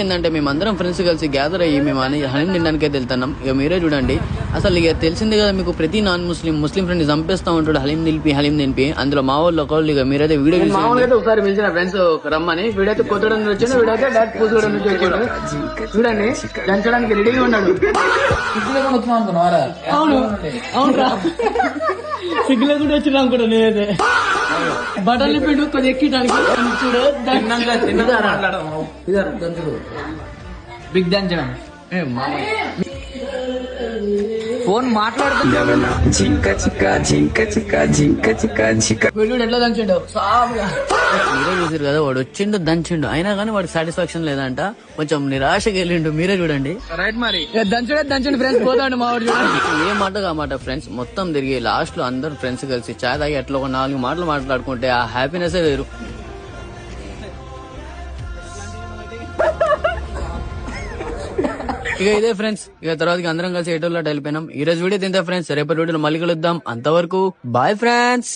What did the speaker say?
ఏంటంటే మేమందరం ఫ్రెండ్స్ కలిసి గ్యాదర్ అయ్యి మేము హలీం తినడానికే వెళ్తున్నాం. ఇక మీరే చూడండి, అసలు ఇక తెలిసిందే కదా మీకు, ప్రతి నాన్ ముస్లిం ఫ్రెండ్ చంపేస్తా ఉంటాడు హలీం నిలిపి. అందులో మా వాళ్ళు ఒకళ్ళు. ఇక మీరైతే వీడియో మామూలుగా ఒకసారి పిలిచిన ఫ్రెండ్స్ రమ్మని, వీడైతే కొత్తడం నుంచి వచ్చాడు, వీడైతే డైరెక్ట్ పూసుకోవడం నుంచి వచ్చాడు. చూడండి దంచడానికి రెడీగా ఉన్నాడు. అవును అవునరా, సిగ్గులో కూడా వచ్చినా అనుకుంటా నేనైతే. బట్టలు పిండు కొంచెం ఎక్కడానికి చూడు. బిగ్ దంచడం ఫోన్ మాట్లాడుతున్నా వీడు ఎట్లా దంచిండు సాఫ్గా. మీరే చూసారు కదా, వాడు వచ్చిండు దంచిండు, అయినా కానీ వాడికి సాటిస్ఫాక్షన్ లేదంట, కొంచెం నిరాశగా వెళ్ళిండు. మీరే చూడండి. రైట్ మరి దంచండి ఫ్రెండ్స్, పోతాడు మా వాడు. ఏ మాట కామాట ఫ్రెండ్స్ మొత్తం తిరిగి లాస్ట్ లో అందరు ఫ్రెండ్స్ కలిసి చాయ్ తాగి అట్లా ఒక 4 మాటలు మాట్లాడుకుంటే ఆ హ్యాపీనెస్ వేరు. ఇక ఇదే ఫ్రెండ్స్, ఇక తర్వాత అందరం కలిసి ఎటోలో వెళ్ళిపోయినాం. ఈ రోజు వీడియో తింటే ఫ్రెండ్స్, రేపటి వీడియోలో మళ్ళీ కలుద్దాం. అంతవరకు బాయ్ ఫ్రెండ్స్.